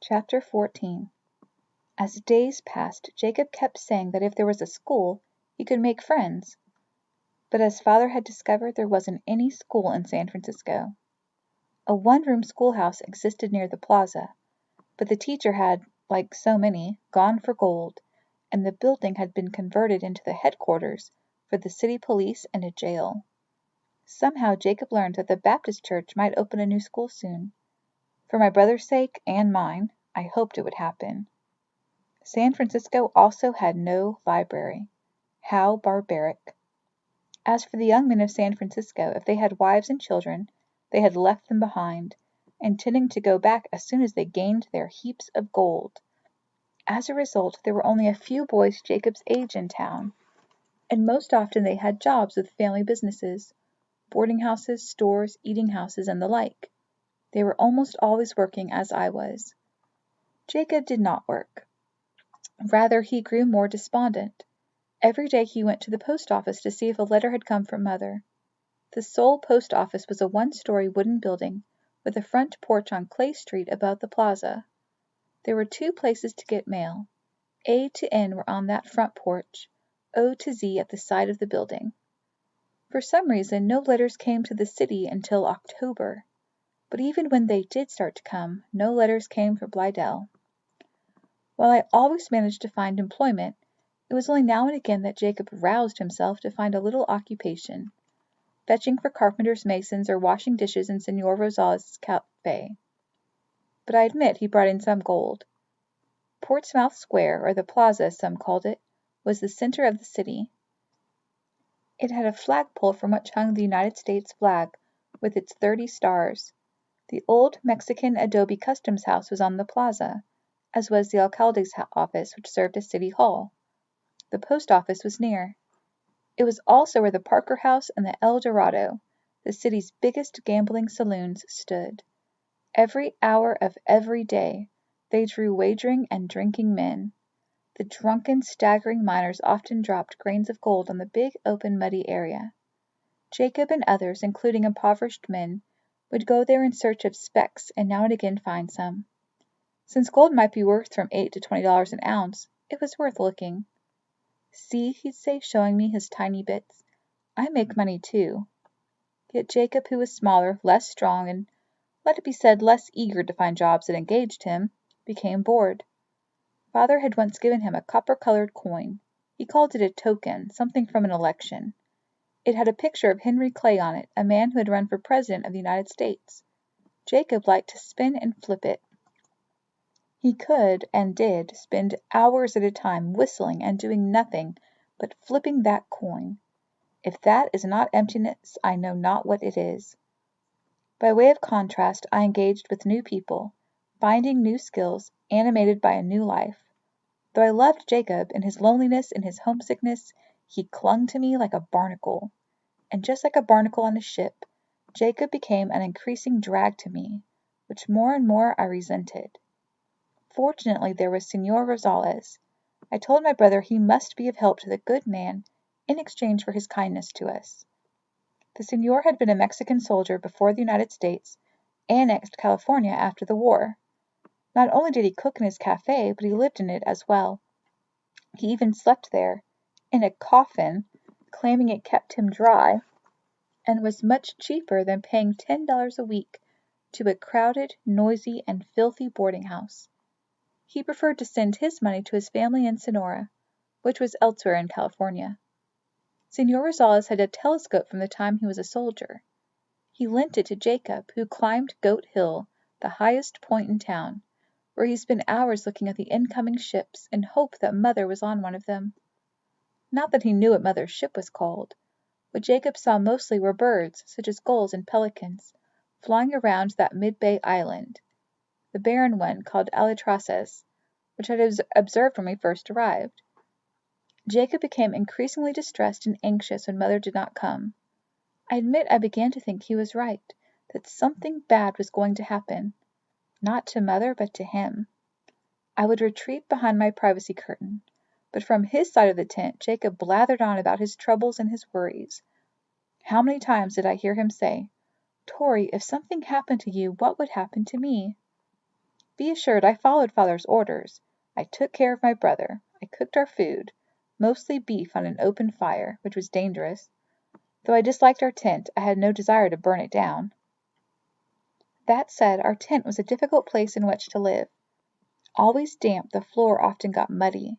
Chapter 14. As days passed, Jacob kept saying that if there was a school, he could make friends. But as father had discovered, there wasn't any school in San Francisco. A one-room schoolhouse existed near the plaza, but the teacher had, like so many, gone for gold, and the building had been converted into the headquarters for the city police and a jail. Somehow Jacob learned that the Baptist church might open a new school soon. For my brother's sake, and mine, I hoped it would happen. San Francisco also had no library. How barbaric. As for the young men of San Francisco, if they had wives and children, they had left them behind, intending to go back as soon as they gained their heaps of gold. As a result, there were only a few boys Jacob's age in town, and most often they had jobs with family businesses, boarding houses, stores, eating houses, and the like. They were almost always working as I was. Jacob did not work. Rather, he grew more despondent. Every day he went to the post office to see if a letter had come from mother. The Seoul post office was a one-story wooden building with a front porch on Clay Street above the plaza. There were two places to get mail. A to N were on that front porch, O to Z at the side of the building. For some reason, no letters came to the city until October. But even when they did start to come, no letters came for Blydell. While I always managed to find employment, it was only now and again that Jacob roused himself to find a little occupation, fetching for carpenters, masons, or washing dishes in Señor Rosales' cafe. But I admit he brought in some gold. Portsmouth Square, or the Plaza as some called it, was the center of the city. It had a flagpole from which hung the United States flag, with its 30 stars. The old Mexican adobe customs house was on the plaza, as was the alcalde's office, which served as city hall. The post office was near. It was also where the Parker House and the El Dorado, the city's biggest gambling saloons, stood. Every hour of every day they drew wagering and drinking men. The drunken, staggering miners often dropped grains of gold on the big, open, muddy area. Jacob and others, including impoverished men, would go there in search of specks and now and again find some. Since gold might be worth from $8 to $20 an ounce, it was worth looking. "See," he'd say, showing me his tiny bits, "I make money too." Yet Jacob, who was smaller, less strong, and, let it be said, less eager to find jobs that engaged him, became bored. Father had once given him a copper-colored coin. He called it a token, something from an election. It had a picture of Henry Clay on it, a man who had run for president of the United States. Jacob liked to spin and flip it. He could, and did, spend hours at a time whistling and doing nothing but flipping that coin. If that is not emptiness, I know not what it is. By way of contrast, I engaged with new people, finding new skills, animated by a new life. Though I loved Jacob, in his loneliness, in his homesickness, he clung to me like a barnacle. And just like a barnacle on a ship, Jacob became an increasing drag to me, which more and more I resented. Fortunately, there was Señor Rosales. I told my brother he must be of help to the good man in exchange for his kindness to us. The señor had been a Mexican soldier before the United States annexed California after the war. Not only did he cook in his cafe, but he lived in it as well. He even slept there, in a coffin, claiming it kept him dry, and was much cheaper than paying $10 a week to a crowded, noisy, and filthy boarding house. He preferred to send his money to his family in Sonora, which was elsewhere in California. Señor Rosales had a telescope from the time he was a soldier. He lent it to Jacob, who climbed Goat Hill, the highest point in town, where he spent hours looking at the incoming ships in hope that mother was on one of them. Not that he knew what mother's ship was called. What Jacob saw mostly were birds, such as gulls and pelicans, flying around that mid-bay island, the barren one called Alitraces, which I had observed when we first arrived. Jacob became increasingly distressed and anxious when mother did not come. I admit I began to think he was right, that something bad was going to happen, not to mother but to him. I would retreat behind my privacy curtain, but from his side of the tent Jacob blathered on about his troubles and his worries. How many times did I hear him say, "Torrey, if something happened to you, what would happen to me?" Be assured I followed father's orders. I took care of my brother. I cooked our food, mostly beef on an open fire, which was dangerous. Though I disliked our tent, I had no desire to burn it down. That said, our tent was a difficult place in which to live. Always damp, the floor often got muddy.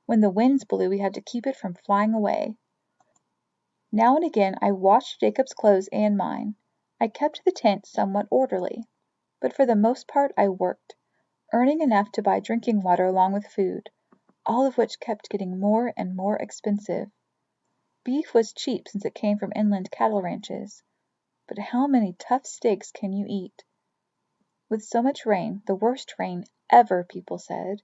When the winds blew, we had to keep it from flying away. Now and again I washed Jacob's clothes and mine. I kept the tent somewhat orderly. But for the most part I worked, earning enough to buy drinking water along with food, all of which kept getting more and more expensive. Beef was cheap since it came from inland cattle ranches. But how many tough steaks can you eat? With so much rain, the worst rain ever, people said,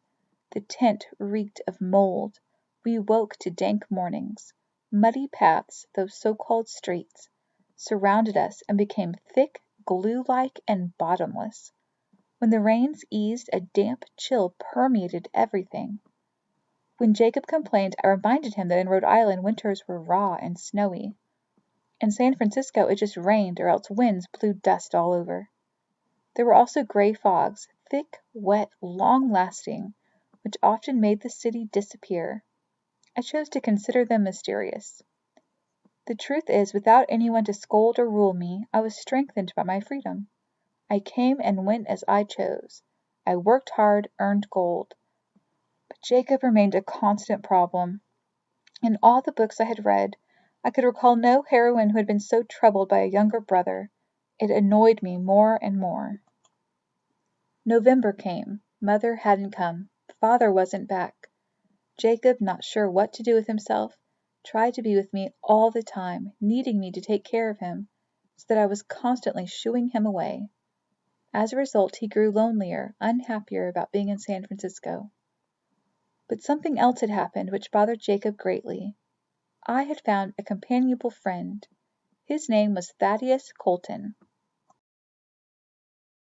the tent reeked of mold. We woke to dank mornings. Muddy paths, those so-called streets, surrounded us and became thick, glue-like, and bottomless. When the rains eased, a damp chill permeated everything. When Jacob complained, I reminded him that in Rhode Island winters were raw and snowy. In San Francisco it just rained or else winds blew dust all over. There were also gray fogs, thick, wet, long-lasting, which often made the city disappear. I chose to consider them mysterious. The truth is, without anyone to scold or rule me, I was strengthened by my freedom. I came and went as I chose. I worked hard, earned gold. But Jacob remained a constant problem. In all the books I had read, I could recall no heroine who had been so troubled by a younger brother. It annoyed me more and more. November came. Mother hadn't come. Father wasn't back. Jacob, not sure what to do with himself, tried to be with me all the time, needing me to take care of him, so that I was constantly shooing him away. As a result, he grew lonelier, unhappier about being in San Francisco. But something else had happened which bothered Jacob greatly. I had found a companionable friend. His name was Thaddeus Colton.